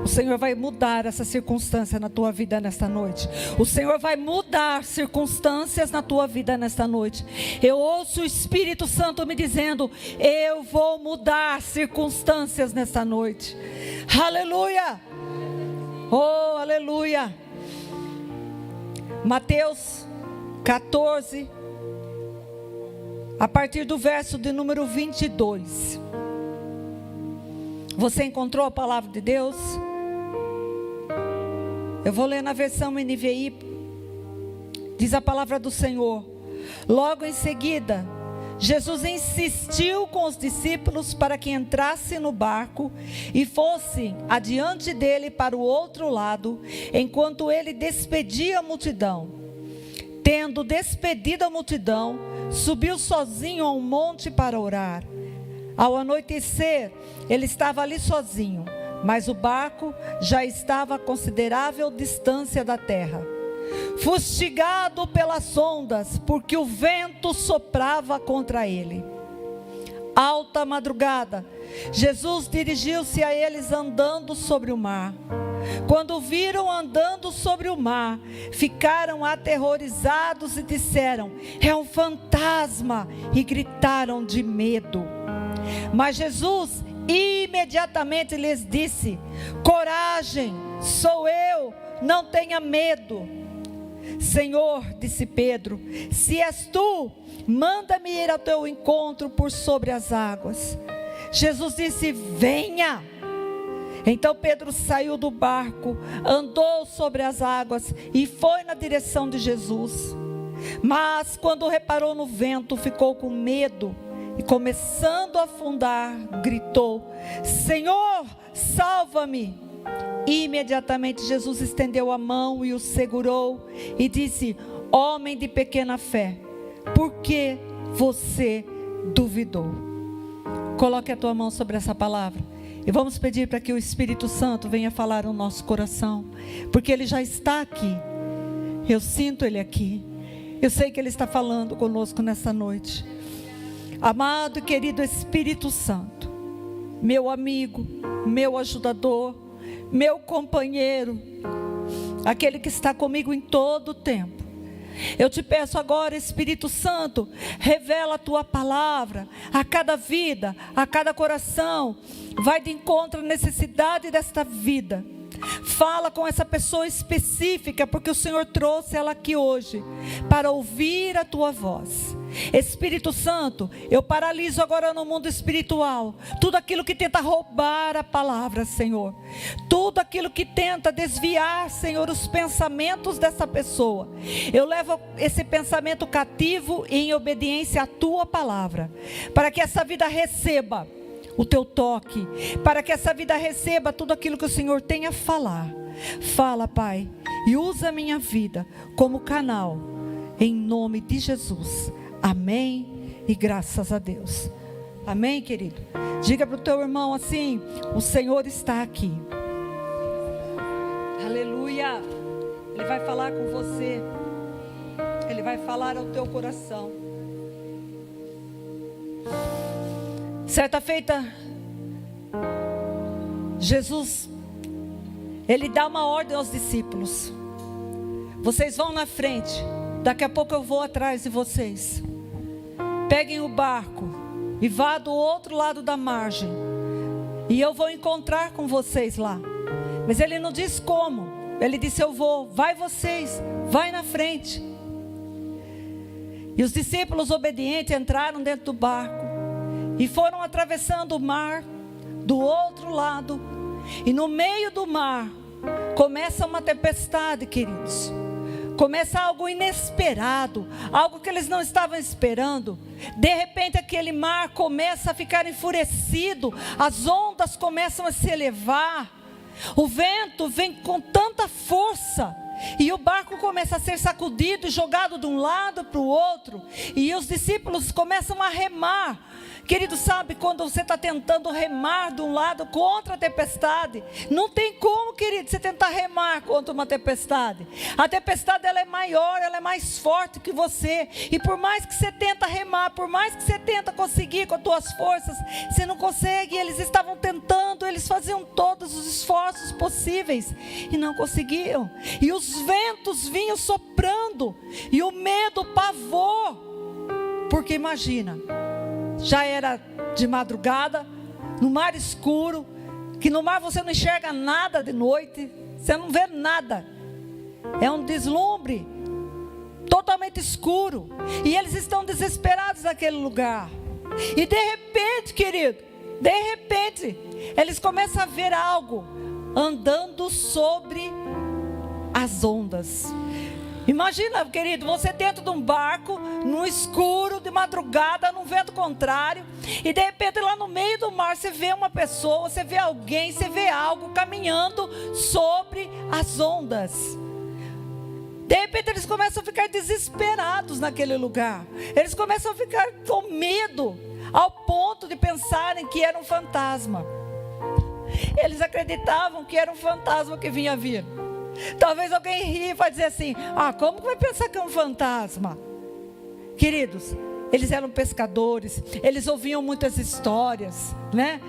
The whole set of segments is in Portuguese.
O Senhor vai mudar essa circunstância na tua vida nesta noite. O Senhor vai mudar circunstâncias na tua vida nesta noite. Eu ouço o Espírito Santo me dizendo: eu vou mudar circunstâncias nesta noite. Aleluia! Oh, aleluia! Mateus 14, a partir do verso de número 22. Você encontrou a palavra de Deus? Eu vou ler na versão NVI. Diz a palavra do Senhor: logo em seguida, Jesus insistiu com os discípulos para que entrassem no barco e fossem adiante dele para o outro lado, enquanto ele despedia a multidão. Tendo despedido a multidão, subiu sozinho a um monte para orar. Ao anoitecer, ele estava ali sozinho, mas o barco já estava a considerável distância da terra, fustigado pelas ondas, porque o vento soprava contra ele. Alta madrugada, Jesus dirigiu-se a eles andando sobre o mar. Quando o viram andando sobre o mar, ficaram aterrorizados e disseram: é um fantasma, e gritaram de medo. Mas Jesus imediatamente lhes disse: coragem, sou eu, não tenha medo. Senhor, disse Pedro, se és tu, manda-me ir ao teu encontro por sobre as águas. Jesus disse: venha. Então Pedro saiu do barco, andou sobre as águas e foi na direção de Jesus. Mas quando reparou no vento, ficou com medo e, começando a afundar, gritou: Senhor, salva-me! E imediatamente Jesus estendeu a mão e o segurou e disse: homem de pequena fé, por que você duvidou? Coloque a tua mão sobre essa palavra e vamos pedir para que o Espírito Santo venha falar no nosso coração, porque Ele já está aqui. Eu sinto Ele aqui. Eu sei que Ele está falando conosco nessa noite. Amado e querido Espírito Santo, meu amigo, meu ajudador, meu companheiro, aquele que está comigo em todo o tempo, eu te peço agora, Espírito Santo, revela a tua palavra a cada vida, a cada coração. Vai de encontro à necessidade desta vida. Fala com essa pessoa específica, porque o Senhor trouxe ela aqui hoje para ouvir a tua voz. Espírito Santo, eu paraliso agora no mundo espiritual tudo aquilo que tenta roubar a palavra, Senhor. Tudo aquilo que tenta desviar, Senhor, os pensamentos dessa pessoa. Eu levo esse pensamento cativo em obediência à tua palavra, para que essa vida receba o teu toque, para que essa vida receba tudo aquilo que o Senhor tem a falar. Fala, Pai, e usa a minha vida como canal, em nome de Jesus. Amém e graças a Deus. Amém, querido? Diga para o teu irmão assim: o Senhor está aqui. Aleluia. Ele vai falar com você. Ele vai falar ao teu coração. Certa feita, Jesus, Ele dá uma ordem aos discípulos: vocês vão na frente, daqui a pouco eu vou atrás de vocês. Peguem o barco e vá do outro lado da margem, e eu vou encontrar com vocês lá. Mas Ele não diz como. Ele disse: eu vou, vai vocês, vai na frente. E os discípulos obedientes entraram dentro do barco e foram atravessando o mar do outro lado. E no meio do mar começa uma tempestade, queridos. Começa algo inesperado, algo que eles não estavam esperando. De repente aquele mar começa a ficar enfurecido, as ondas começam a se elevar, o vento vem com tanta força, e o barco começa a ser sacudido e jogado de um lado para o outro, e os discípulos começam a remar querido, sabe, quando você está tentando remar de um lado contra a tempestade, não tem como, querido, você tentar remar contra uma tempestade. A tempestade, ela é maior, ela é mais forte que você, e por mais que você tenta remar, por mais que você tenta conseguir com as tuas forças, você não consegue. Eles estavam tentando, eles faziam todos os esforços possíveis, e não conseguiam, e os ventos vinham soprando, e o medo, o pavor, porque imagina, já era de madrugada, no mar escuro, que no mar você não enxerga nada de noite, você não vê nada, é um deslumbre, totalmente escuro, e eles estão desesperados naquele lugar, e de repente, querido, eles começam a ver algo, andando sobre as ondas. Imagina, querido, você dentro de um barco, no escuro, de madrugada, num vento contrário, e de repente lá no meio do mar você vê uma pessoa, você vê alguém, você vê algo caminhando sobre as ondas. De repente eles começam a ficar desesperados naquele lugar, eles começam a ficar com medo, ao ponto de pensarem que era um fantasma. Eles acreditavam que era um fantasma que vinha vir. Talvez alguém ria e vai dizer assim: como que vai pensar que é um fantasma? Queridos, eles eram pescadores, eles ouviam muitas histórias, né?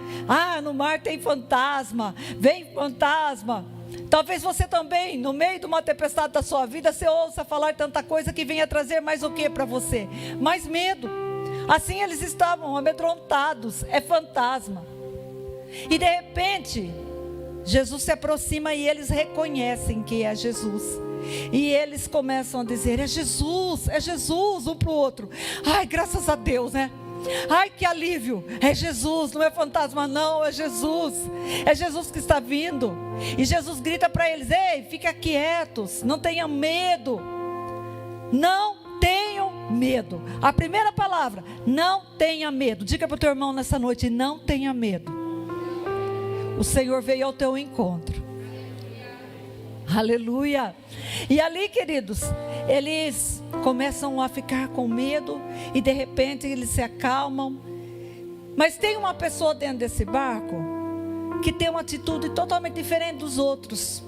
No mar tem fantasma, vem fantasma. Talvez você também, no meio de uma tempestade da sua vida, você ouça falar tanta coisa que venha trazer mais o que para você? Mais medo. Assim eles estavam amedrontados, é fantasma. E de repente, Jesus se aproxima e eles reconhecem que é Jesus. E eles começam a dizer: é Jesus, um para o outro. Ai, graças a Deus, né? Ai, que alívio, é Jesus, não é fantasma não, é Jesus que está vindo. E Jesus grita para eles: ei, fica quietos, não tenham medo, não tenham medo. A primeira palavra, não tenha medo. Diga para o teu irmão nessa noite: não tenha medo. O Senhor veio ao teu encontro. Aleluia. E ali, queridos, eles começam a ficar com medo, e de repente eles se acalmam. Mas tem uma pessoa dentro desse barco que tem uma atitude totalmente diferente dos outros.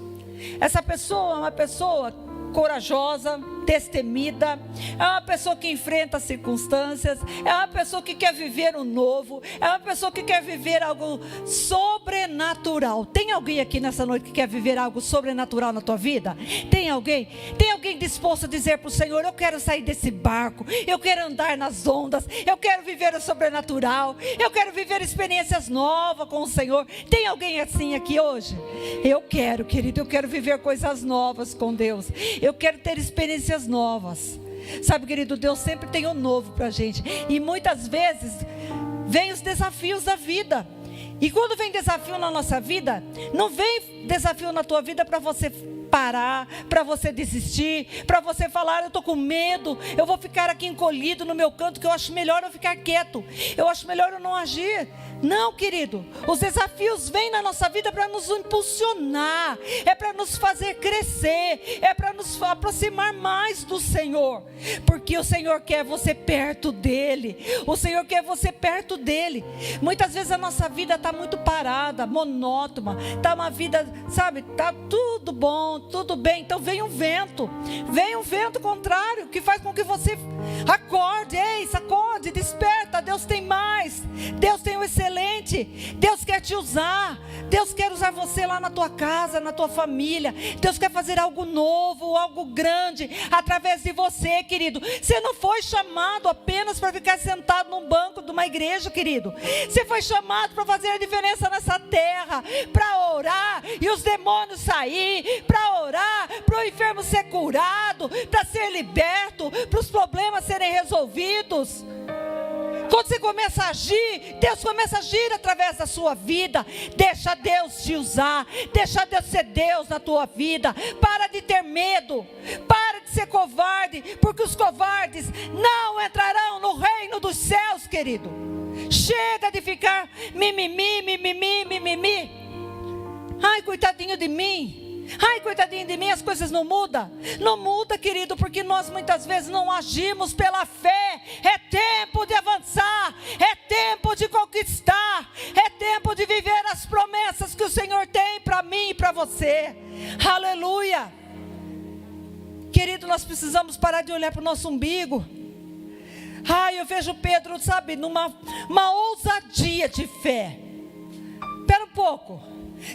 Essa pessoa é uma pessoa corajosa, destemida, é uma pessoa que enfrenta as circunstâncias, é uma pessoa que quer viver o novo, é uma pessoa que quer viver algo sobrenatural. Tem alguém aqui nessa noite que quer viver algo sobrenatural na tua vida? Tem alguém? Tem alguém disposto a dizer para o Senhor: eu quero sair desse barco, eu quero andar nas ondas, eu quero viver o sobrenatural, eu quero viver experiências novas com o Senhor? Tem alguém assim aqui hoje? Eu quero, querido, eu quero viver coisas novas com Deus, eu quero ter experiências novas. Sabe, querido, Deus sempre tem o novo para a gente, e muitas vezes vem os desafios da vida. E quando vem desafio na nossa vida, não vem desafio na tua vida para você parar, para você desistir, para você falar: eu estou com medo, eu vou ficar aqui encolhido no meu canto, que eu acho melhor eu ficar quieto, eu acho melhor eu não agir. Não, querido, os desafios vêm na nossa vida para nos impulsionar, é para nos fazer crescer, é para nos aproximar mais do Senhor, porque o Senhor quer você perto dEle, o Senhor quer você perto dEle. Muitas vezes a nossa vida está muito parada, monótona, está uma vida, sabe, está tudo bom, tudo bem. Então vem um vento contrário, que faz com que você acorde. Ei, sacode, desperta. Deus tem mais, Deus tem o excelente, Deus quer te usar, Deus quer usar você lá na tua casa, na tua família. Deus quer fazer algo novo, algo grande através de você, querido. Você não foi chamado apenas para ficar sentado num banco de uma igreja, querido. Você foi chamado para fazer a diferença nessa terra, para orar e os demônios sair, para orar, para o enfermo ser curado, para ser liberto, para os problemas serem resolvidos. Quando você começa a agir, Deus começa a agir através da sua vida. Deixa Deus te usar, deixa Deus ser Deus na tua vida. Para de ter medo, para de ser covarde, porque os covardes não entrarão no reino dos céus, querido. Chega de ficar mimimi. Ai, coitadinho de mim. Ai, coitadinho de mim, as coisas não mudam. Não muda, querido, porque nós muitas vezes não agimos pela fé. É tempo de avançar, é Querido, nós precisamos parar de olhar para o nosso umbigo. Eu vejo Pedro, sabe, numa ousadia de fé. Espera um pouco.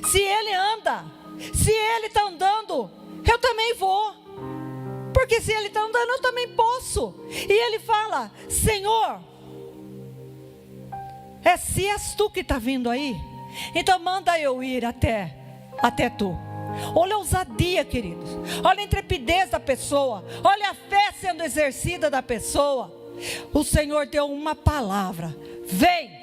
Se ele anda, se ele está andando, eu também vou. Porque se ele está andando, eu também posso. E ele fala: Senhor, se és tu que está vindo aí, então manda eu ir até tu. Olha a ousadia, queridos. Olha a intrepidez da pessoa. Olha a fé sendo exercida da pessoa. O Senhor deu uma palavra: vem.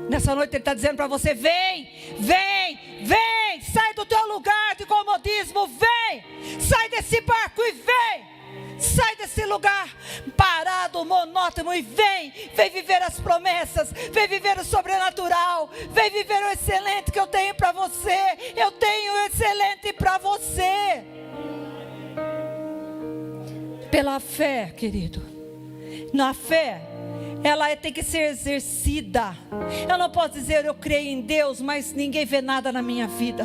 Nessa noite Ele está dizendo para você: vem, vem, vem. Sai do teu lugar de comodismo, vem. Sai desse barco e vem. Sai desse lugar parado, monótono e vem viver as promessas, vem viver o sobrenatural, vem viver o excelente que eu tenho para você. Eu tenho o excelente para você. Pela fé, querido. Na fé, ela tem que ser exercida. Eu não posso dizer eu creio em Deus, mas ninguém vê nada na minha vida.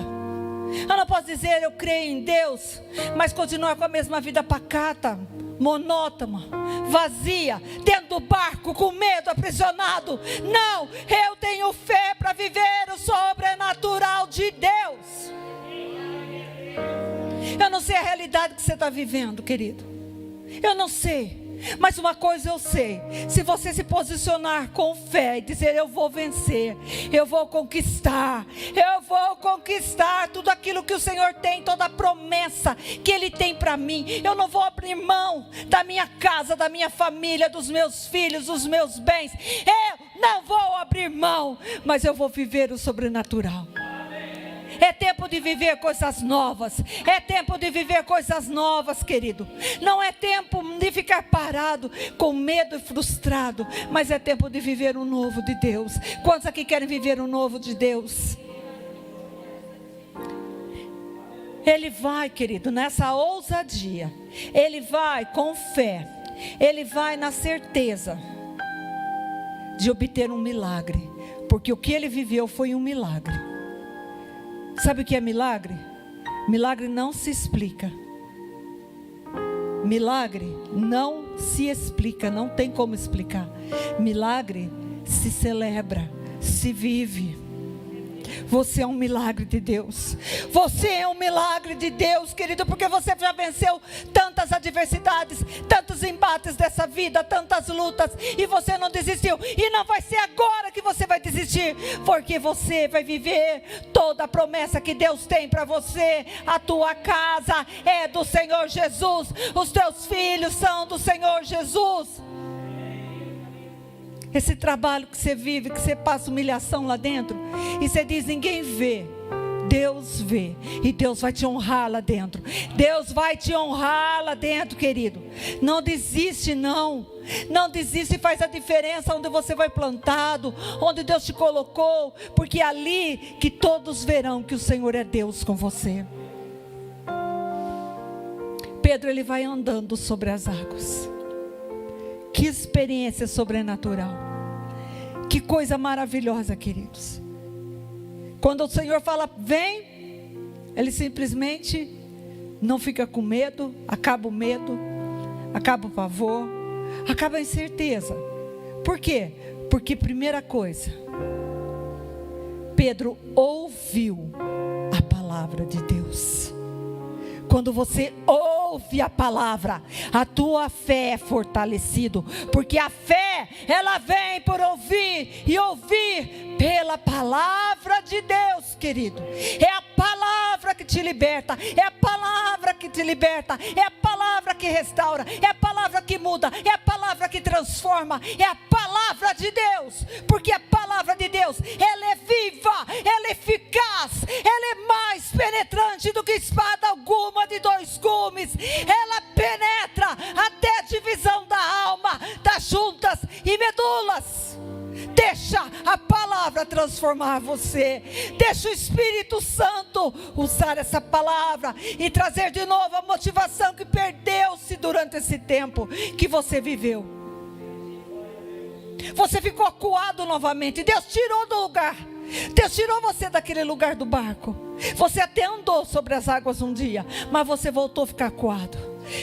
Eu não posso dizer eu creio em Deus, mas continuar com a mesma vida pacata, monótona, vazia, dentro do barco, com medo, aprisionado. Não, eu tenho fé para viver o sobrenatural de Deus. Eu não sei a realidade que você está vivendo, querido. Eu não sei. Mas uma coisa eu sei: se você se posicionar com fé e dizer eu vou vencer, eu vou conquistar tudo aquilo que o Senhor tem, toda a promessa que Ele tem para mim. Eu não vou abrir mão da minha casa, da minha família, dos meus filhos, dos meus bens. Eu não vou abrir mão, mas eu vou viver o sobrenatural. É tempo de viver coisas novas. É tempo de viver coisas novas, querido. Não é tempo de ficar parado com medo e frustrado, mas é tempo de viver o novo de Deus. Quantos aqui querem viver o novo de Deus? Ele vai, querido, nessa ousadia. Ele vai com fé. Ele vai na certeza de obter um milagre, porque o que ele viveu foi um milagre. Sabe o que é milagre? Milagre não se explica. Milagre não se explica, não tem como explicar. Milagre se celebra, se vive. Você é um milagre de Deus. Você é um milagre de Deus, querido, porque você já venceu tantas adversidades, tantos embates dessa vida, tantas lutas, e você não desistiu. E não vai ser agora que você vai desistir, porque você vai viver toda a promessa que Deus tem para você. A tua casa é do Senhor Jesus, os teus filhos são do Senhor Jesus. Esse trabalho que você vive, que você passa humilhação lá dentro, e você diz: ninguém vê, Deus vê, e Deus vai te honrar lá dentro. Deus vai te honrar lá dentro, querido. Não desiste, não desiste. Faz a diferença onde você vai plantado, onde Deus te colocou, porque é ali que todos verão que o Senhor é Deus com você. Pedro, ele vai andando sobre as águas. Que experiência sobrenatural. Que coisa maravilhosa, queridos. Quando o Senhor fala vem, Ele simplesmente não fica com medo. Acaba o medo, acaba o pavor, acaba a incerteza. Por quê? Porque primeira coisa, Pedro ouviu a palavra de Deus. Quando você ouve a palavra, a tua fé é fortalecida, porque a fé, ela vem por ouvir, e ouvir pela palavra de Deus, querido. É a palavra que te liberta, é a palavra que te liberta, é a palavra que restaura, é a palavra que muda, é a palavra que transforma, é a palavra de Deus, porque a palavra de Deus, ela é viva, ela é eficaz, ela é mais penetrante do que espada alguma de dois gumes. Ela penetra até a divisão da alma, das juntas e medulas. Deixa a palavra transformar você. Deixa o Espírito Santo usar essa palavra e trazer de novo a motivação que perdeu-se durante esse tempo que você viveu. Você ficou acuado novamente. Deus tirou do lugar. Deus tirou você daquele lugar do barco. Você até andou sobre as águas um dia, mas você voltou a ficar acuado.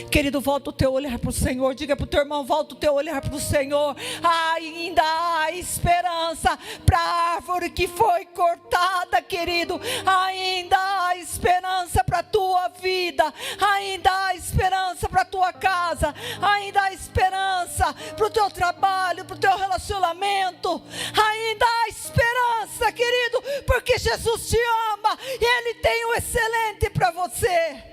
Querido, volta o teu olhar para o Senhor. Diga para o teu irmão: volta o teu olhar para o Senhor. Ainda há esperança para a árvore que foi cortada, querido. Ainda há esperança para a tua vida. Ainda há esperança para a tua casa. Ainda há esperança para o teu trabalho, para o teu relacionamento. Ainda há esperança, querido, porque Jesus te ama e Ele tem o excelente para você.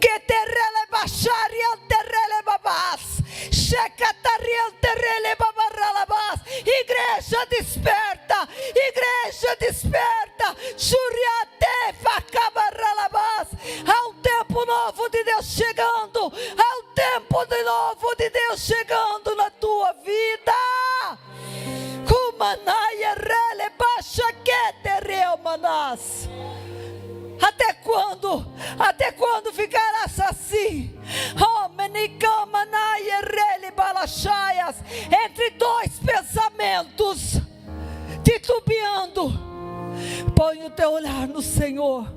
Que terrele baixariel terrele babás, checatariel terrele babaralabás. Igreja desperta, igreja desperta. Churiate facabaralabás. Há um tempo novo de Deus chegando. Há um tempo de novo de Deus chegando na tua vida. Humanaia rele baixa que terrel manás. Até quando? Até quando ficarás assim? Entre dois pensamentos, titubeando. Põe o teu olhar no Senhor.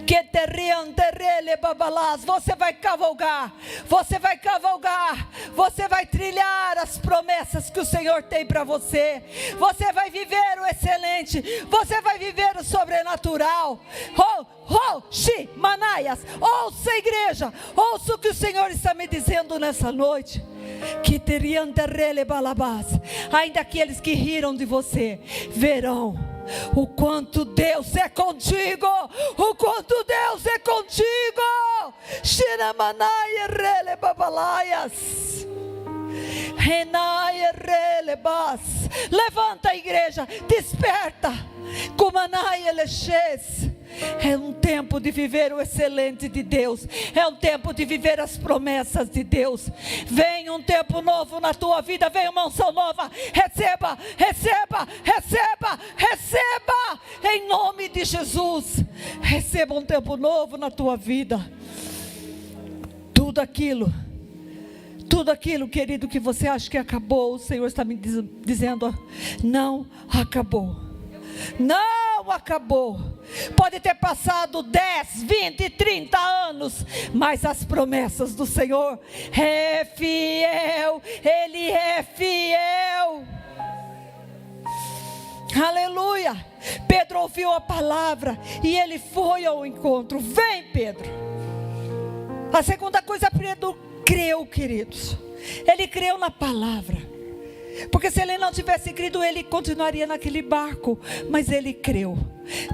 Que terrele babalás. Você vai cavalgar. Você vai cavalgar. Você vai trilhar as promessas que o Senhor tem para você. Você vai viver o excelente. Você vai viver o sobrenatural. Manaias. Ouça, igreja. Ouça o que o Senhor está me dizendo nessa noite. Que teriam terrele balabás. Ainda aqueles que riram de você verão o quanto Deus é contigo. O quanto Deus é contigo. Shiramanaya rele babalaias. Renaya rele bas. Levanta, a igreja, desperta. Kumanaya leches. É um tempo de viver o excelente de Deus. É um tempo de viver as promessas de Deus. Vem um tempo novo na tua vida. Vem uma unção nova. Receba, receba, receba, receba. Em nome de Jesus. Receba um tempo novo na tua vida. Tudo aquilo, querido, que você acha que acabou, o Senhor está me dizendo: não acabou. Não acabou. Pode ter passado 10, 20, 30 anos, mas as promessas do Senhor é fiel. Ele é fiel. Aleluia. Pedro ouviu a palavra e ele foi ao encontro. Vem, Pedro. A segunda coisa, Pedro creu, queridos. Ele creu na palavra. Porque se ele não tivesse crido, ele continuaria naquele barco. Mas ele creu.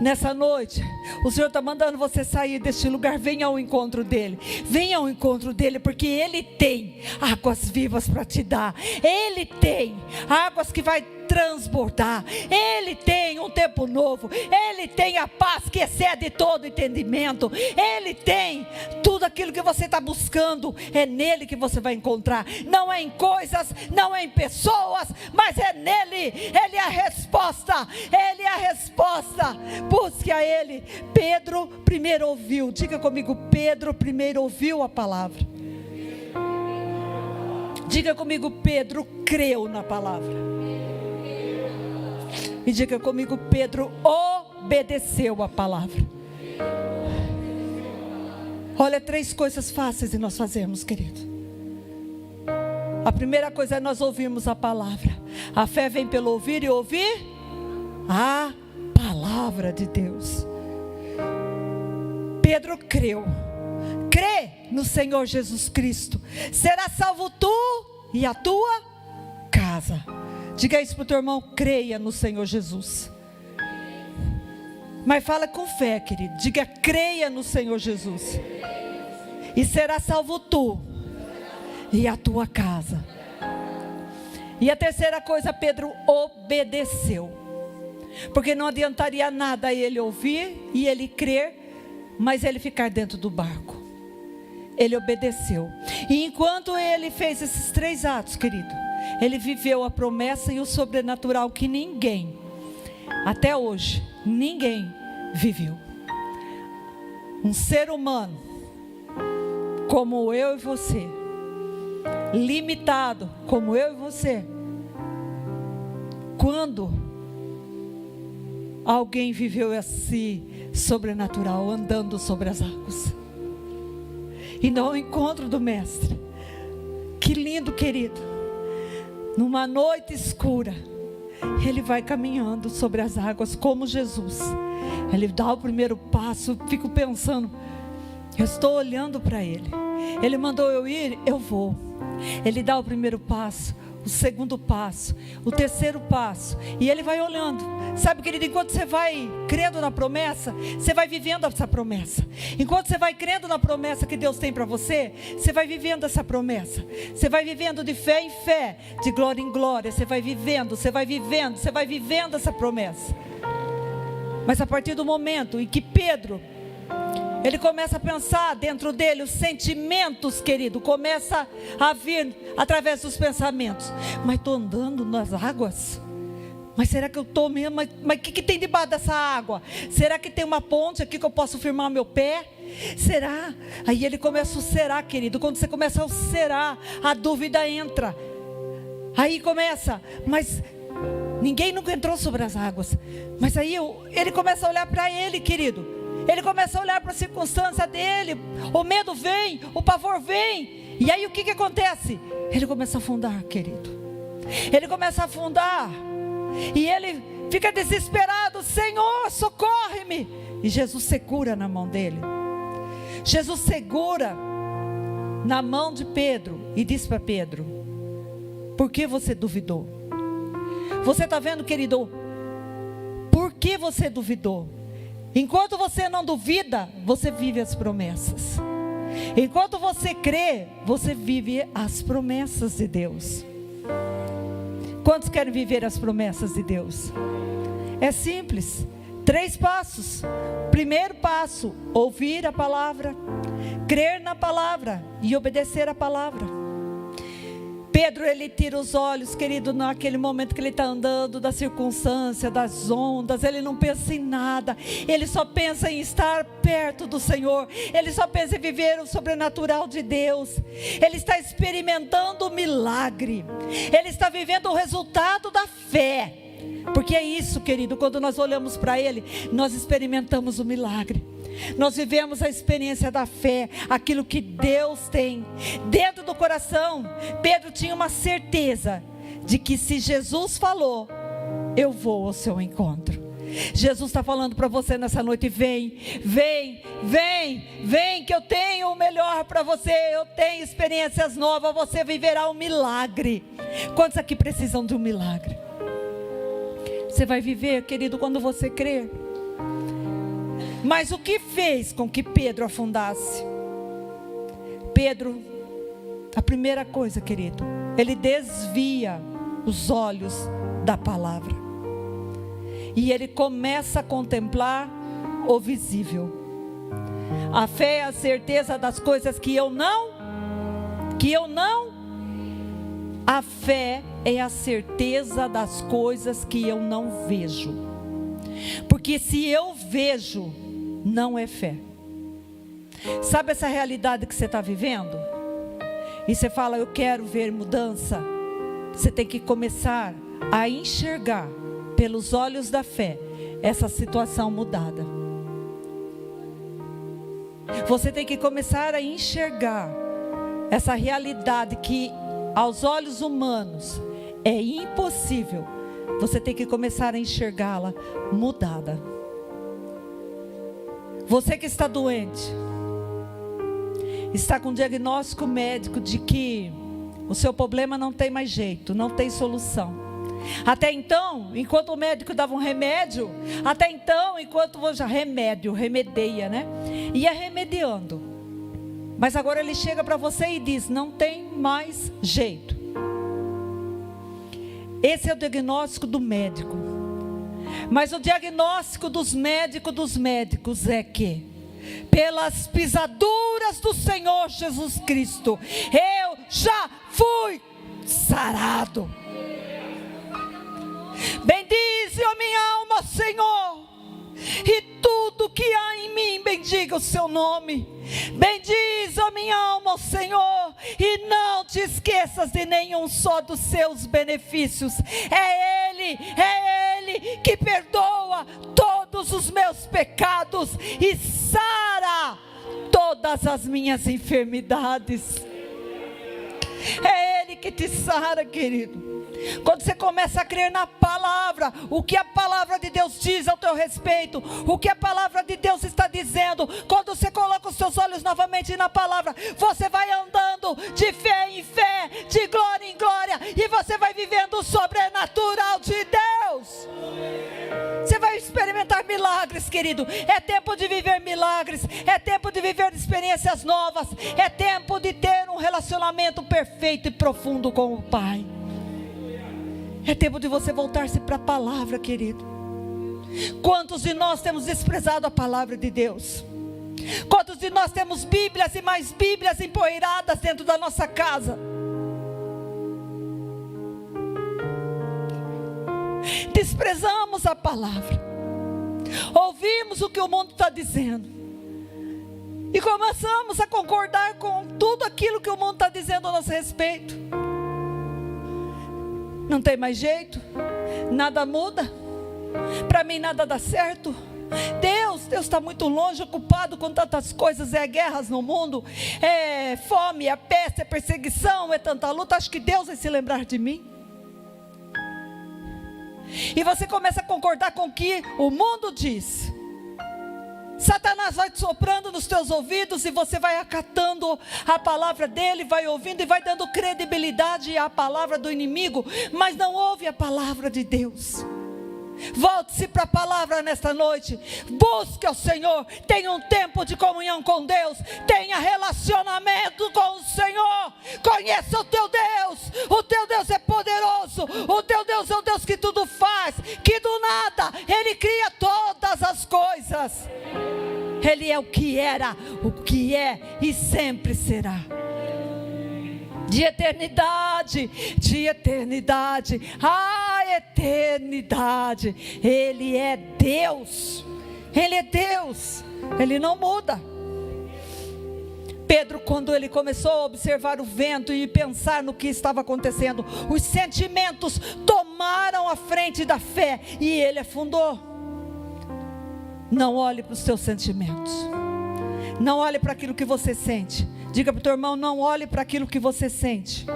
Nessa noite, o Senhor está mandando você sair deste lugar. Venha ao encontro dele. Venha ao encontro dele, porque ele tem águas vivas para te dar. Ele tem águas que vai transbordar. Ele tem um tempo novo. Ele tem a paz que excede todo entendimento. Ele tem tudo aquilo que você está buscando. É nele que você vai encontrar. Não é em coisas, não é em pessoas, mas é nele. Ele é a resposta. Ele é a resposta. Busque a ele. Pedro primeiro ouviu. Diga comigo: Pedro primeiro ouviu a palavra. Diga comigo: Pedro creu na palavra. E diga comigo: Pedro obedeceu a palavra. Olha, 3 coisas fáceis de nós fazermos, querido. A primeira coisa é nós ouvirmos a palavra. A fé vem pelo ouvir e ouvir a palavra de Deus. Pedro creu. Crê no Senhor Jesus Cristo. Será salvo tu e a tua casa. Diga isso para o teu irmão: creia no Senhor Jesus. Mas fala com fé, querido. Diga: creia no Senhor Jesus. E será salvo tu e a tua casa. E a terceira coisa, Pedro obedeceu. Porque não adiantaria nada ele ouvir e ele crer, mas ele ficar dentro do barco. Ele obedeceu. E enquanto ele fez esses 3 atos, querido, ele viveu a promessa e o sobrenatural que ninguém, até hoje, ninguém viveu. Um ser humano, como eu e você, limitado, como eu e você, quando alguém viveu esse sobrenatural, andando sobre as águas? indo ao encontro do Mestre. Que lindo, querido. Numa noite escura, ele vai caminhando sobre as águas como Jesus. Ele dá o primeiro passo. Fico pensando, eu estou olhando para ele. Ele mandou eu ir, eu vou. Ele dá o primeiro passo, o segundo passo, o terceiro passo, e ele vai olhando. Sabe, querido, enquanto você vai crendo na promessa, você vai vivendo essa promessa. Enquanto você vai crendo na promessa que Deus tem para você, você vai vivendo essa promessa. Você vai vivendo de fé em fé, de glória em glória. Você vai vivendo essa promessa. Mas a partir do momento em que Pedro, ele começa a pensar dentro dele, os sentimentos, querido, começa a vir através dos pensamentos. Mas estou andando nas águas? Mas será que eu estou mesmo? Mas o que tem debaixo dessa água? Será que tem uma ponte aqui que eu posso firmar meu pé? Será? Aí ele começa a ulcerar, querido. Quando você começa a ulcerar, a dúvida entra. Aí começa, mas ninguém nunca entrou sobre as águas. Mas aí ele começa a olhar para ele, querido. Ele começa a olhar para a circunstância dele. O medo vem, o pavor vem. E aí o que acontece? Ele começa a afundar, querido. Ele começa a afundar. E ele fica desesperado. Senhor, socorre-me. E Jesus segura na mão dele. Jesus segura na mão de Pedro e diz para Pedro: por que você duvidou? Você está vendo, querido? Por que você duvidou? Enquanto você não duvida, você vive as promessas. Enquanto você crê, você vive as promessas de Deus. Quantos querem viver as promessas de Deus? É simples. 3 passos. Primeiro passo, ouvir a palavra, crer na palavra e obedecer a palavra. Pedro, ele tira os olhos, querido, naquele momento que ele está andando, da circunstância, das ondas. Ele não pensa em nada. Ele só pensa em estar perto do Senhor. Ele só pensa em viver o sobrenatural de Deus. Ele está experimentando o milagre. Ele está vivendo o resultado da fé. Porque é isso, querido, quando nós olhamos para Ele, nós experimentamos o milagre. Nós vivemos a experiência da fé, aquilo que Deus tem dentro do coração. Pedro tinha uma certeza de que se Jesus falou, eu vou ao seu encontro. Jesus está falando para você nessa noite: vem, que eu tenho o melhor para você. Eu tenho experiências novas, você viverá um milagre. Quantos aqui precisam de um milagre? Você vai viver, querido, quando você crer. Mas o que fez com que Pedro afundasse? Pedro, a primeira coisa, querido, ele desvia os olhos da palavra. E ele começa a contemplar o visível. A fé é a certeza das coisas que eu não. A fé é a certeza das coisas que eu não vejo. Porque se eu vejo, não é fé. Sabe essa realidade que você está vivendo? E você fala: eu quero ver mudança. Você tem que começar a enxergar pelos olhos da fé essa situação mudada. Você tem que começar a enxergar essa realidade que aos olhos humanos é impossível. Você tem que começar a enxergá-la mudada. Você que está doente, está com diagnóstico médico de que o seu problema não tem mais jeito, não tem solução. Até então, enquanto o médico dava um remédio, remedeia, né? Ia remediando. Mas agora ele chega para você e diz: não tem mais jeito. Esse é o diagnóstico do médico. Mas o diagnóstico dos médicos é que, pelas pisaduras do Senhor Jesus Cristo, eu já fui sarado. Bendize a minha alma, Senhor, e tudo que há em mim, bendiga o seu nome. Bendize a minha alma, Senhor, e não te esqueças de nenhum só dos seus benefícios. É Ele que perdoa todos os meus pecados e sara todas as minhas enfermidades. É Ele que te sara, querido. Quando você começa a crer na palavra, o que a palavra de Deus diz ao teu respeito, o que a palavra de Deus está dizendo, quando você coloca os seus olhos novamente na palavra, você vai andando de fé em fé, de glória em glória, e você vai vivendo o sobrenatural de Deus. Você vai experimentar milagres, querido. É tempo de viver milagres, é tempo de viver experiências novas, é tempo de ter um relacionamento perfeito e profundo com o Pai. É tempo de você voltar-se para a palavra, querido. Quantos de nós temos desprezado a palavra de Deus? Quantos de nós temos Bíblias e mais Bíblias empoeiradas dentro da nossa casa? Desprezamos a palavra. Ouvimos o que o mundo está dizendo e começamos a concordar com tudo aquilo que o mundo está dizendo a nosso respeito. Não tem mais jeito, nada muda, para mim nada dá certo. Deus está muito longe, ocupado com tantas coisas, é guerras no mundo, é fome, é peste, é perseguição, é tanta luta. Acho que Deus vai se lembrar de mim. E você começa a concordar com o que o mundo diz. Satanás vai te soprando nos teus ouvidos e você vai acatando a palavra dele, vai ouvindo e vai dando credibilidade à palavra do inimigo, mas não ouve a palavra de Deus. Volte-se para a palavra nesta noite, busque o Senhor, tenha um tempo de comunhão com Deus, tenha relacionamento com o Senhor, conheça o teu Deus é poderoso, o teu Deus é o Deus que tudo faz, que do nada Ele cria todas as coisas. Ele é o que era, o que é e sempre será. De eternidade, a eternidade, Ele é Deus, Ele não muda. Pedro, quando ele começou a observar o vento e pensar no que estava acontecendo, os sentimentos tomaram a frente da fé e ele afundou. Não olhe para os seus sentimentos, não olhe para aquilo que você sente. Diga para o teu irmão, não olhe para aquilo que você sente,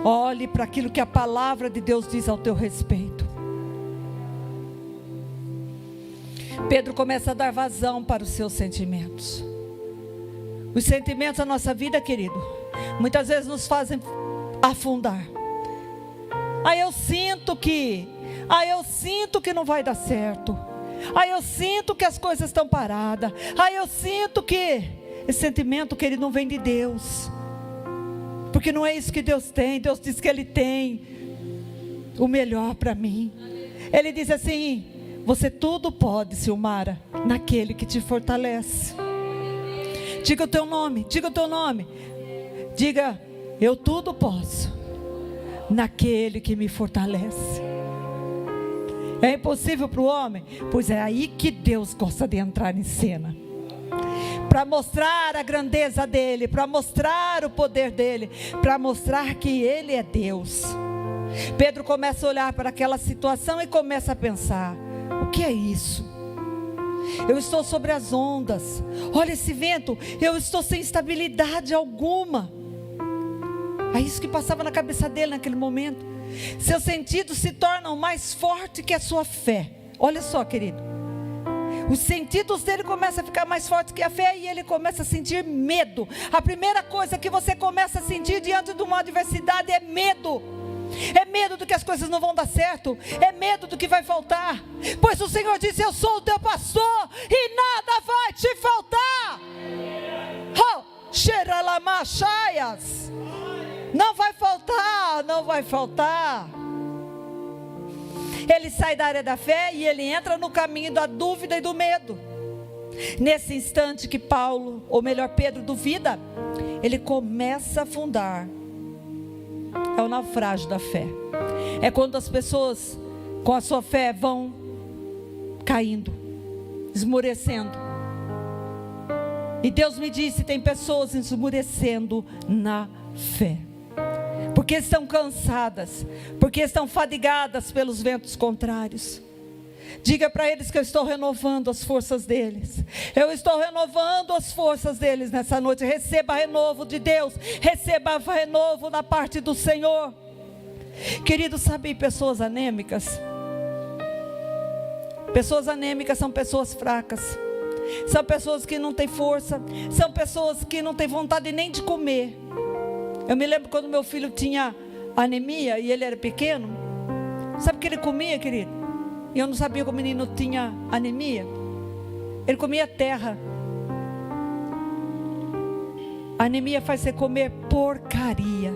olhe para aquilo que a palavra de Deus diz ao teu respeito. Pedro começa a dar vazão para os seus sentimentos. Os sentimentos da nossa vida, querido, muitas vezes nos fazem afundar. Eu sinto que não vai dar certo. Eu sinto que as coisas estão paradas. Eu sinto que esse sentimento, querido, não vem de Deus, porque não é isso que Deus tem. Deus diz que Ele tem o melhor para mim. Ele diz assim: você tudo pode, Silmara, naquele que te fortalece. Diga o teu nome, diga: eu tudo posso naquele que me fortalece. É impossível para o homem? Pois é aí que Deus gosta de entrar em cena, para mostrar a grandeza dele, para mostrar o poder dele, para mostrar que ele é Deus. Pedro começa a olhar para aquela situação e começa a pensar: o que é isso? Eu estou sobre as ondas, olha esse vento, eu estou sem estabilidade alguma. É isso que passava na cabeça dele naquele momento. Seus sentidos se tornam mais fortes que a sua fé. Olha só, querido, os sentidos dele começam a ficar mais fortes que a fé, e ele começa a sentir medo. A primeira coisa que você começa a sentir diante de uma adversidade é medo. É medo do que as coisas não vão dar certo, é medo do que vai faltar, pois o Senhor disse: eu sou o teu pastor e nada vai te faltar. Não vai faltar, não vai faltar. Ele sai da área da fé e ele entra no caminho da dúvida e do medo. Nesse instante que Paulo, ou melhor Pedro, duvida, ele começa a afundar. É o naufrágio da fé. É quando as pessoas com a sua fé vão caindo, esmorecendo. E Deus me disse: tem pessoas esmorecendo na fé, porque estão cansadas, porque estão fadigadas pelos ventos contrários. Diga para eles que eu estou renovando as forças deles. Eu estou renovando as forças deles nessa noite. Receba renovo de Deus. Receba renovo da parte do Senhor. Querido, sabe pessoas anêmicas? Pessoas anêmicas são pessoas fracas. São pessoas que não têm força. São pessoas que não têm vontade nem de comer. Eu me lembro quando meu filho tinha anemia e ele era pequeno. Sabe o que ele comia, querido? E eu não sabia que o menino tinha anemia. Ele comia terra. A anemia faz você comer porcaria.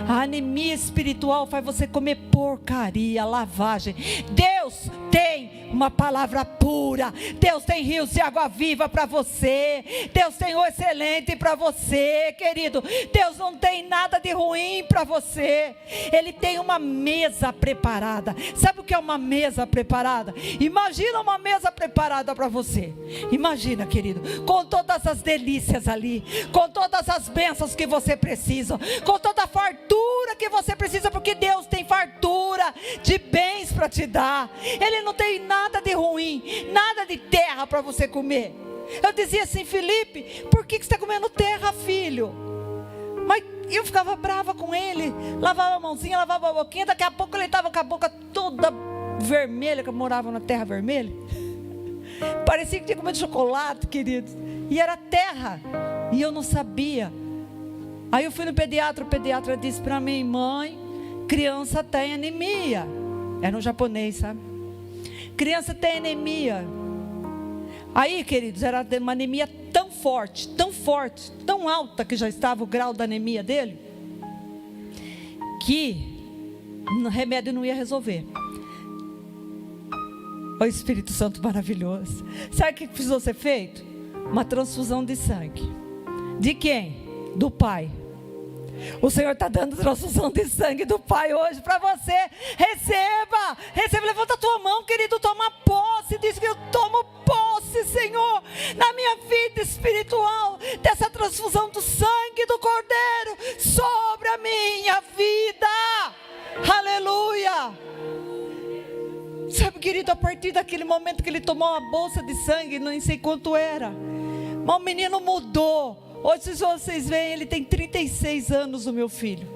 A anemia espiritual faz você comer porcaria, lavagem. Deus tem uma palavra pura. Deus tem rios de água viva para você. Deus tem o excelente para você, querido. Deus não tem nada de ruim para você. Ele tem uma mesa preparada. Sabe o que é uma mesa preparada? Imagina uma mesa preparada para você. Imagina, querido, com todas as delícias ali, com todas as bênçãos que você precisa, com toda a fartura que você precisa, porque Deus tem fartura de bens para te dar. Ele não tem nada de ruim, nada de terra para você comer. Eu dizia assim: Felipe, por que você está comendo terra, filho? Mas eu ficava brava com ele, lavava a mãozinha, lavava a boquinha, daqui a pouco ele estava com a boca toda vermelha, que eu morava na terra vermelha. Parecia que tinha comido chocolate, querido, e era terra, e eu não sabia. Aí eu fui no pediatra, o pediatra disse para mim: mãe, criança tem anemia. É no japonês, sabe? Criança tem anemia. Aí, queridos, era uma anemia tão forte, tão alta, que já estava o grau da anemia dele, que o remédio não ia resolver. O Espírito Santo maravilhoso. Sabe o que precisou ser feito? Uma transfusão de sangue. De quem? Do Pai. O Senhor está dando transfusão de sangue do Pai hoje para você. Receba, receba, levanta a tua mão, querido, toma posse. Diz que eu tomo posse, Senhor, na minha vida espiritual, dessa transfusão do sangue do Cordeiro sobre a minha vida. Aleluia. Sabe, querido, a partir daquele momento que ele tomou uma bolsa de sangue, não sei quanto era, mas o menino mudou. Hoje, se vocês veem, ele tem 36 anos, o meu filho.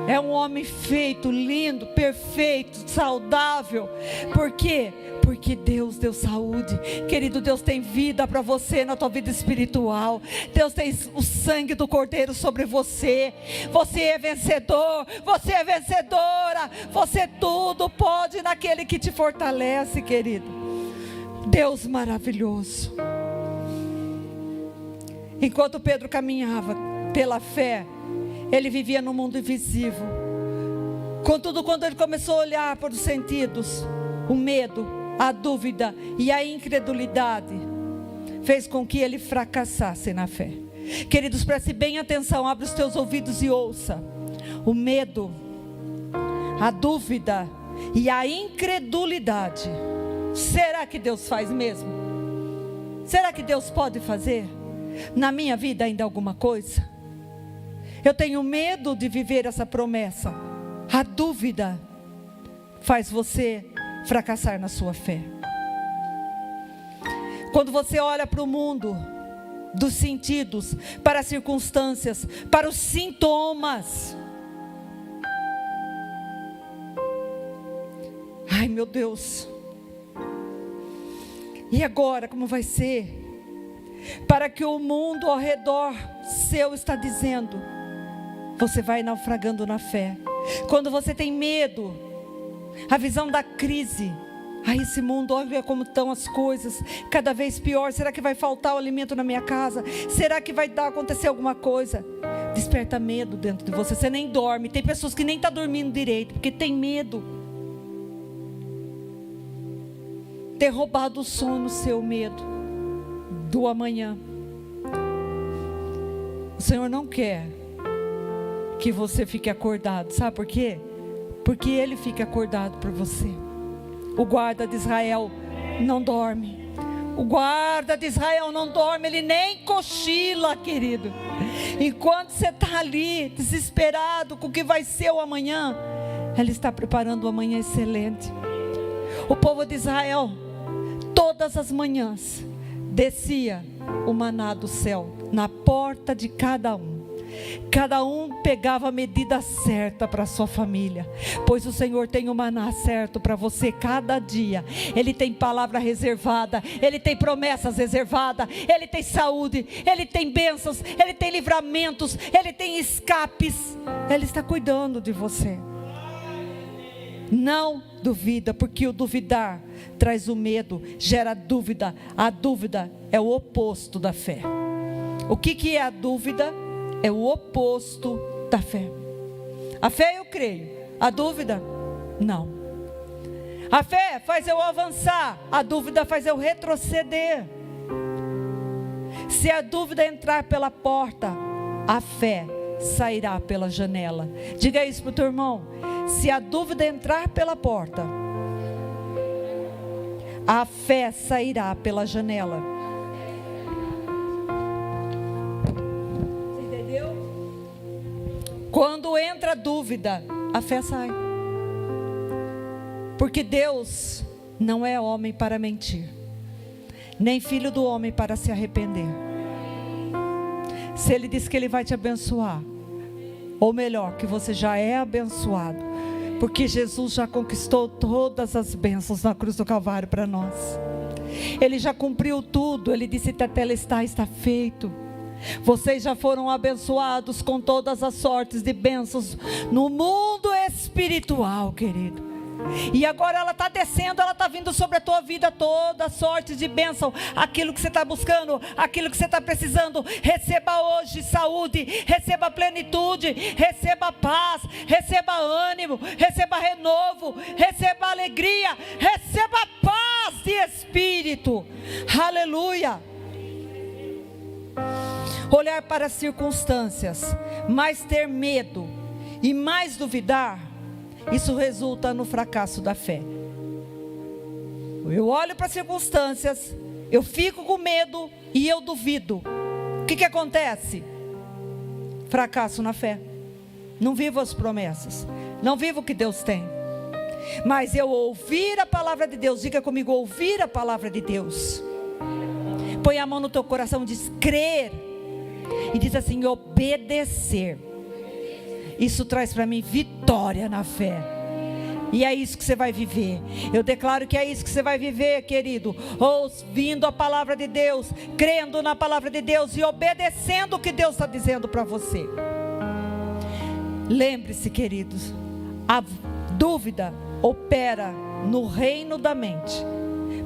É um homem feito, lindo, perfeito, saudável. Por quê? Porque Deus deu saúde. Querido, Deus tem vida para você na tua vida espiritual. Deus tem o sangue do Cordeiro sobre você. Você é vencedor, você é vencedora. Você tudo pode naquele que te fortalece, querido. Deus maravilhoso. Enquanto Pedro caminhava pela fé, ele vivia no mundo invisível. Contudo, quando ele começou a olhar para os sentidos, o medo, a dúvida e a incredulidade fez com que ele fracassasse na fé. Queridos, preste bem atenção, abre os teus ouvidos e ouça. O medo, a dúvida e a incredulidade. Será que Deus faz mesmo? Será que Deus pode fazer na minha vida ainda alguma coisa? Eu tenho medo de viver essa promessa. A dúvida faz você fracassar na sua fé. Quando você olha para o mundo dos sentidos, para as circunstâncias, para os sintomas, ai meu Deus, e agora como vai ser? Para que o mundo ao redor seu está dizendo, você vai naufragando na fé. Quando você tem medo, a visão da crise, esse mundo, olha como estão as coisas, cada vez pior. Será que vai faltar o alimento na minha casa? Será que vai acontecer alguma coisa? Desperta medo dentro de você, você nem dorme. Tem pessoas que nem estão dormindo direito, porque tem medo. Ter roubado o sono, seu medo do amanhã. O Senhor não quer que você fique acordado. Sabe por quê? Porque Ele fica acordado por você. O guarda de Israel não dorme. O guarda de Israel não dorme. Ele nem cochila, querido. Enquanto você está ali desesperado com o que vai ser o amanhã, Ele está preparando o amanhã excelente. O povo de Israel, todas as manhãs, descia o maná do céu na porta de cada um. Cada um pegava a medida certa para a sua família, pois o Senhor tem o maná certo para você cada dia. Ele tem palavra reservada, Ele tem promessas reservadas, Ele tem saúde, Ele tem bênçãos, Ele tem livramentos, Ele tem escapes. Ele está cuidando de você. Não duvida, porque o duvidar traz o medo, gera dúvida. A dúvida é o oposto da fé. O que é a dúvida? É o oposto da fé. A fé eu creio, a dúvida, não. A fé faz eu avançar, a dúvida faz eu retroceder. Se a dúvida entrar pela porta, a fé sairá pela janela. Diga isso para o teu irmão. Se a dúvida entrar pela porta, a fé sairá pela janela. Quando entra dúvida, a fé sai. Porque Deus não é homem para mentir, nem filho do homem para se arrepender. Se Ele diz que Ele vai te abençoar, ou melhor, que você já é abençoado, porque Jesus já conquistou todas as bênçãos na cruz do Calvário para nós. Ele já cumpriu tudo. Ele disse: tetelestai, está feito. Vocês já foram abençoados com todas as sortes de bênçãos no mundo espiritual, querido. E agora ela está descendo, ela está vindo sobre a tua vida toda sorte de bênção. Aquilo que você está buscando, aquilo que você está precisando, receba hoje saúde, receba plenitude, receba paz, receba ânimo, receba renovo, receba alegria, receba paz de espírito. Aleluia. Olhar para as circunstâncias, mais ter medo e mais duvidar, isso resulta no fracasso da fé. Eu olho para as circunstâncias, eu fico com medo e eu duvido. O que acontece? Fracasso na fé. Não vivo as promessas, não vivo o que Deus tem. Mas eu ouvir a palavra de Deus, diga comigo, ouvir a palavra de Deus. Põe a mão no teu coração e diz crer. E diz assim, obedecer. Isso traz para mim vitória na fé. E é isso que você vai viver. Eu declaro que é isso que você vai viver, querido. Ouvindo a palavra de Deus, crendo na palavra de Deus e obedecendo o que Deus está dizendo para você. Lembre-se, queridos, a dúvida opera no reino da mente,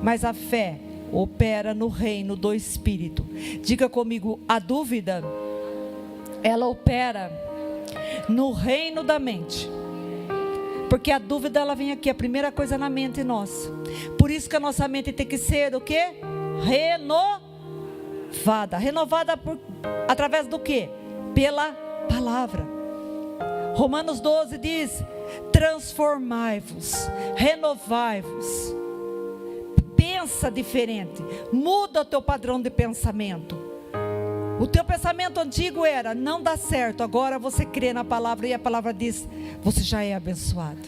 mas a fé opera no reino do Espírito. Diga comigo, a dúvida, ela opera no reino da mente. Porque a dúvida, ela vem aqui, a primeira coisa na mente nossa. Por isso que a nossa mente tem que ser o quê? Renovada. Renovada através do quê? Pela palavra. Romanos 12 diz, transformai-vos, renovai-vos. Pensa diferente, muda o teu padrão de pensamento. O teu pensamento antigo era, não dá certo, agora você crê na palavra e a palavra diz, você já é abençoado.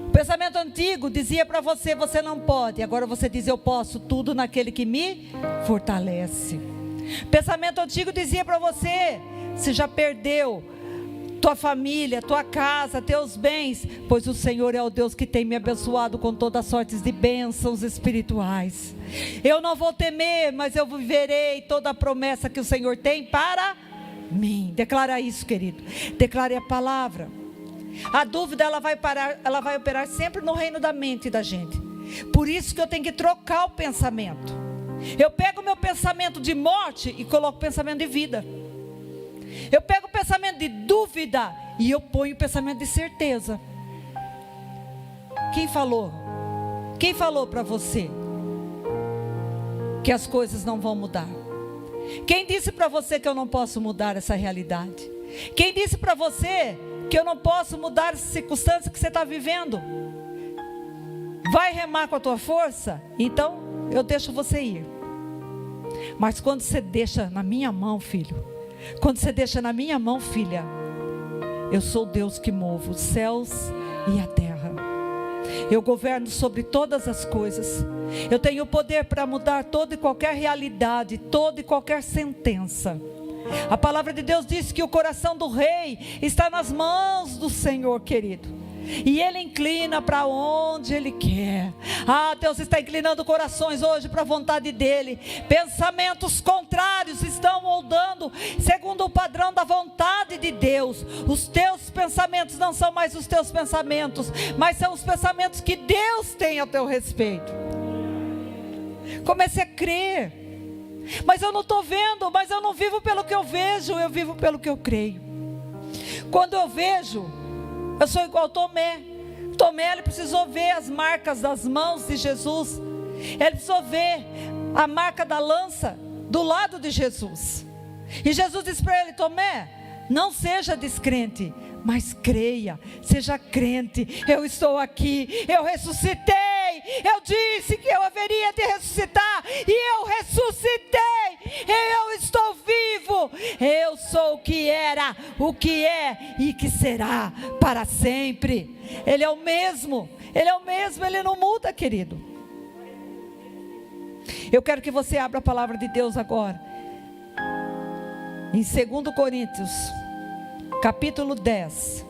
O pensamento antigo dizia para você, você não pode, agora você diz, eu posso tudo naquele que me fortalece. O pensamento antigo dizia para você, você já perdeu tua família, tua casa, teus bens, pois o Senhor é o Deus que tem me abençoado com todas as sortes de bênçãos espirituais. Eu não vou temer, mas eu viverei toda a promessa que o Senhor tem para mim. Declara isso, querido. Declare a palavra. A dúvida, ela vai operar sempre no reino da mente da gente. Por isso que eu tenho que trocar o pensamento. Eu pego o meu pensamento de morte e coloco o pensamento de vida. Eu pego o pensamento de dúvida e eu ponho o pensamento de certeza. Quem falou? Quem falou para você que as coisas não vão mudar? Quem disse para você que eu não posso mudar essa realidade? Quem disse para você que eu não posso mudar essa circunstância que você está vivendo? Vai remar com a tua força? Então eu deixo você ir. Mas quando você deixa na minha mão, filho, quando você deixa na minha mão, filha, eu sou Deus que movo os céus e a terra. Eu governo sobre todas as coisas. Eu tenho poder para mudar toda e qualquer realidade, toda e qualquer sentença. A palavra de Deus diz que o coração do rei está nas mãos do Senhor, querido. E Ele inclina para onde Ele quer. Deus está inclinando corações hoje para a vontade dEle. Pensamentos contrários estão moldando segundo o padrão da vontade de Deus. Os teus pensamentos não são mais os teus pensamentos, mas são os pensamentos que Deus tem a teu respeito. Comece a crer. Mas eu não estou vendo, mas eu não vivo pelo que eu vejo, eu vivo pelo que eu creio. Quando eu vejo, eu sou igual Tomé. Tomé, ele precisou ver as marcas das mãos de Jesus. Ele precisou ver a marca da lança do lado de Jesus. E Jesus disse para ele: Tomé, não seja descrente, mas creia, seja crente. Eu estou aqui, eu ressuscitei. Eu disse que eu haveria de ressuscitar, e eu ressuscitei. Eu estou vivo. Eu sou o que era, o que é e que será para sempre. Ele é o mesmo, Ele é o mesmo, Ele não muda, querido. Eu quero que você abra a palavra de Deus agora, em 2 Coríntios, capítulo 10.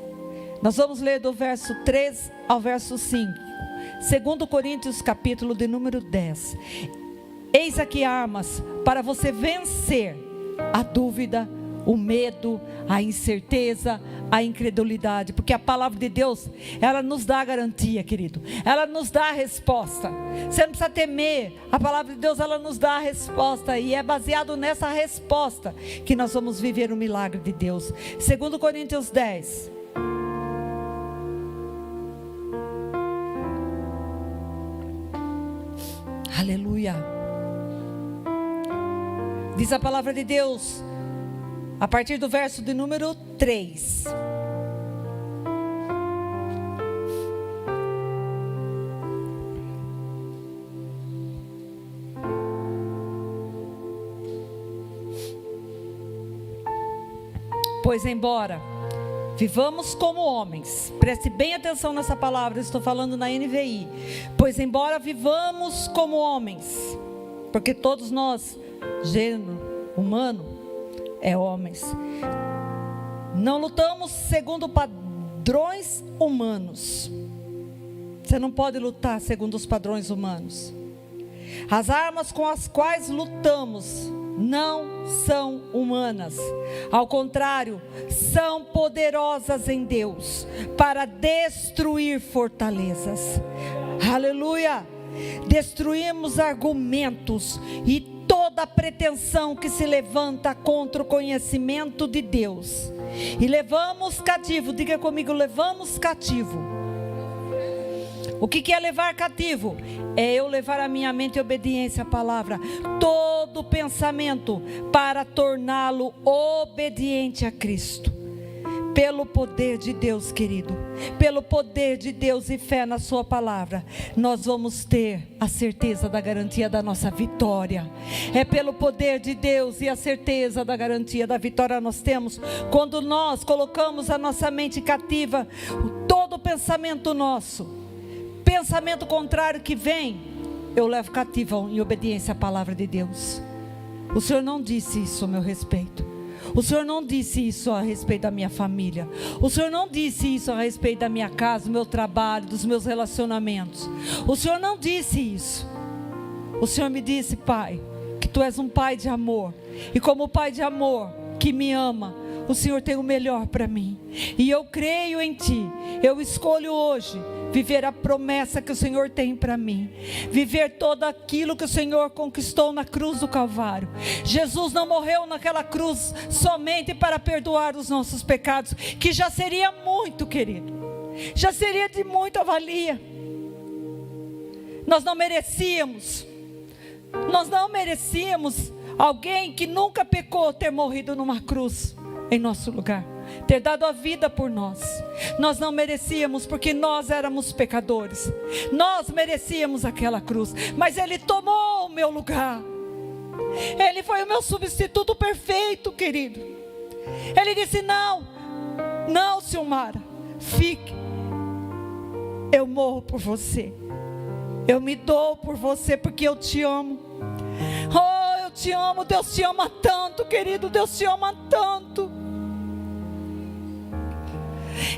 Nós vamos ler do verso 3 ao verso 5. 2 Coríntios, capítulo de número 10. Eis aqui armas para você vencer a dúvida, o medo, a incerteza, a incredulidade. Porque a palavra de Deus, ela nos dá a garantia, querido. Ela nos dá a resposta. Você não precisa temer. A palavra de Deus, ela nos dá a resposta. E é baseado nessa resposta que nós vamos viver o milagre de Deus. 2 Coríntios 10. Aleluia. Diz a palavra de Deus, a partir do verso de número 3. Pois embora vivamos como homens, preste bem atenção nessa palavra, estou falando na NVI. Pois embora vivamos como homens, porque todos nós, gênero humano, é homens, não lutamos segundo padrões humanos. Você não pode lutar segundo os padrões humanos. As armas com as quais lutamos não são humanas, ao contrário, são poderosas em Deus para destruir fortalezas. Aleluia! Destruímos argumentos e toda pretensão que se levanta contra o conhecimento de Deus, e levamos cativo, diga comigo, levamos cativo. O que é levar cativo? É eu levar a minha mente em obediência à palavra, todo pensamento, para torná-lo obediente a Cristo. Pelo poder de Deus, querido, pelo poder de Deus e fé na sua palavra, nós vamos ter a certeza da garantia da nossa vitória. É pelo poder de Deus e a certeza da garantia da vitória nós temos, quando nós colocamos a nossa mente cativa, todo pensamento nosso, pensamento contrário que vem, eu levo cativo em obediência à palavra de Deus. O Senhor não disse isso a meu respeito. O Senhor não disse isso a respeito da minha família. O Senhor não disse isso a respeito da minha casa, do meu trabalho, dos meus relacionamentos. O Senhor não disse isso. O Senhor me disse, Pai, que Tu és um Pai de amor. E como Pai de amor que me ama, o Senhor tem o melhor para mim. E eu creio em Ti. Eu escolho hoje viver a promessa que o Senhor tem para mim, viver todo aquilo que o Senhor conquistou na cruz do Calvário. Jesus não morreu naquela cruz somente para perdoar os nossos pecados, que já seria muito, querido, já seria de muita valia. Nós não merecíamos alguém que nunca pecou ter morrido numa cruz em nosso lugar, ter dado a vida por nós. Nós não merecíamos, porque nós éramos pecadores. Nós merecíamos aquela cruz, mas Ele tomou o meu lugar. Ele foi o meu substituto perfeito, querido. Ele disse, não, Silmara, fique. eu morro por você. Eu me dou por você porque eu te amo. Oh, eu te amo. Deus te ama tanto, querido. Deus te ama tanto.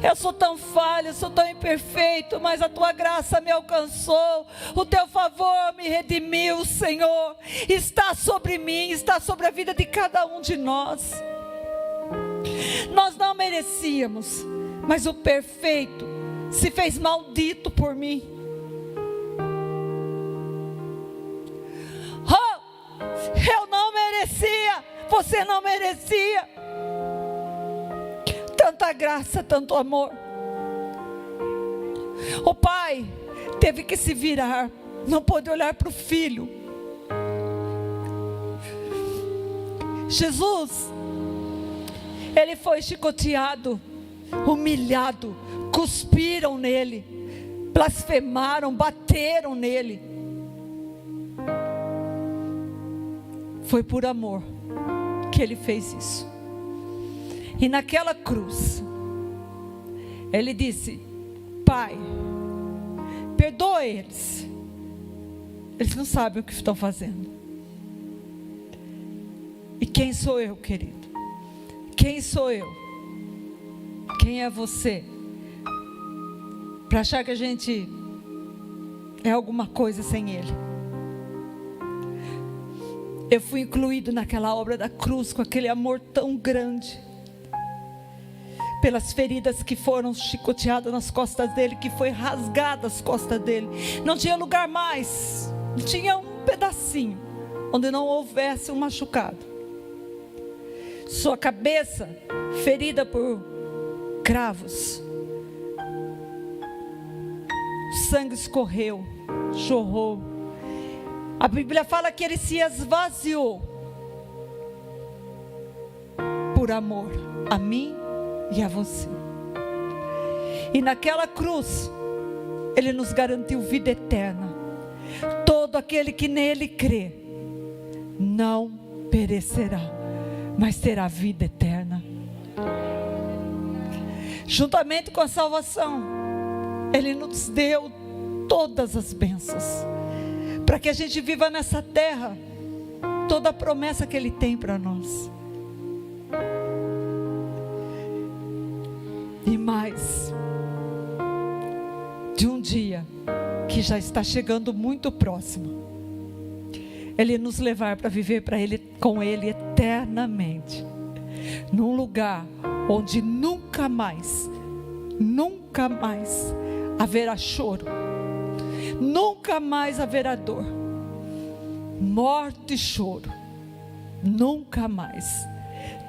Eu sou tão falho, eu sou tão imperfeito, mas a tua graça me alcançou, o teu favor me redimiu, Senhor. Está sobre mim, está sobre a vida de cada um de nós. Nós não merecíamos, mas o perfeito se fez maldito por mim. Oh, eu não merecia, você não merecia. Tanta graça, tanto amor. O pai teve que se virar, não pôde olhar para o filho. Jesus, ele foi chicoteado, humilhado, cuspiram nele, blasfemaram, bateram nele. Foi por amor que ele fez isso. E naquela cruz, ele disse: Pai, perdoa eles. Eles não sabem o que estão fazendo. E quem sou eu, querido? Quem sou eu? Quem é você? Para achar que a gente é alguma coisa sem Ele. Eu fui incluído naquela obra da cruz com aquele amor tão grande. Pelas feridas que foram chicoteadas nas costas dele, que foi rasgada as costas dele. Não tinha lugar mais, não tinha um pedacinho onde não houvesse um machucado. Sua cabeça ferida por cravos, o sangue escorreu, jorrou. A Bíblia fala que ele se esvaziou por amor a mim e a você. E naquela cruz ele nos garantiu vida eterna. Todo aquele que nele crê não perecerá, mas terá vida eterna. Juntamente com a salvação, ele nos deu todas as bênçãos, para que a gente viva nessa terra toda a promessa que ele tem para nós. E mais, de um dia que já está chegando muito próximo, ele nos levar para viver com ele eternamente, num lugar onde nunca mais haverá choro, nunca mais haverá dor, morte e choro, nunca mais,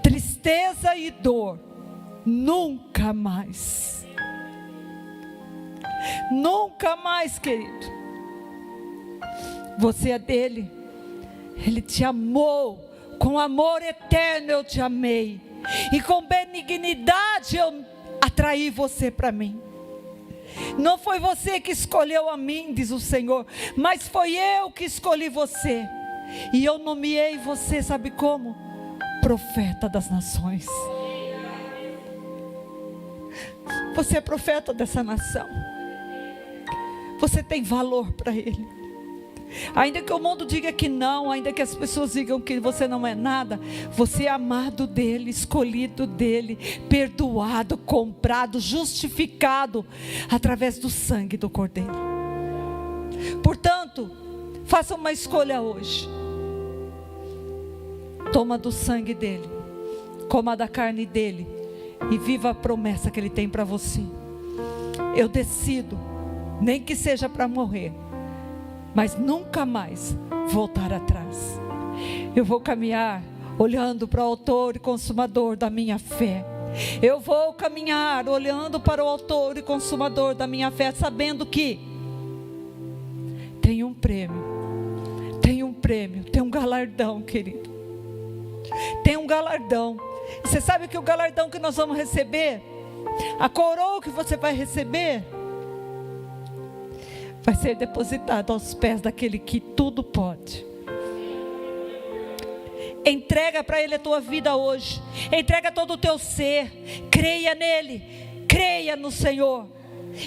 tristeza e dor, nunca mais. Nunca mais, querido. Você é dele. Ele te amou. Com amor eterno eu te amei. E com benignidade eu atraí você para mim. Não foi você que escolheu a mim, diz o Senhor, mas foi eu que escolhi você. E eu nomeei você, sabe como? Profeta das nações. Você é profeta dessa nação. Você tem valor para Ele. Ainda que o mundo diga que não, ainda que as pessoas digam que você não é nada, você é amado dEle, escolhido dEle, perdoado, comprado, justificado através do sangue do Cordeiro. Portanto, faça uma escolha hoje. Toma do sangue dEle, coma da carne dEle e viva a promessa que Ele tem para você. Eu decido, nem que seja para morrer, mas nunca mais voltar atrás. Eu vou caminhar olhando para o autor e consumador da minha fé. Eu vou caminhar olhando para o autor e consumador da minha fé, sabendo que tem um prêmio, tem um galardão, querido. Tem um galardão. E você sabe que o galardão que nós vamos receber, a coroa que você vai receber, vai ser depositado aos pés daquele que tudo pode. Entrega para Ele a tua vida hoje. Entrega todo o teu ser. Creia nele. Creia no Senhor.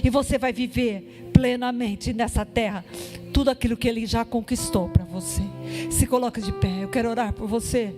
E você vai viver plenamente nessa terra tudo aquilo que Ele já conquistou para você. Se coloque de pé, eu quero orar por você.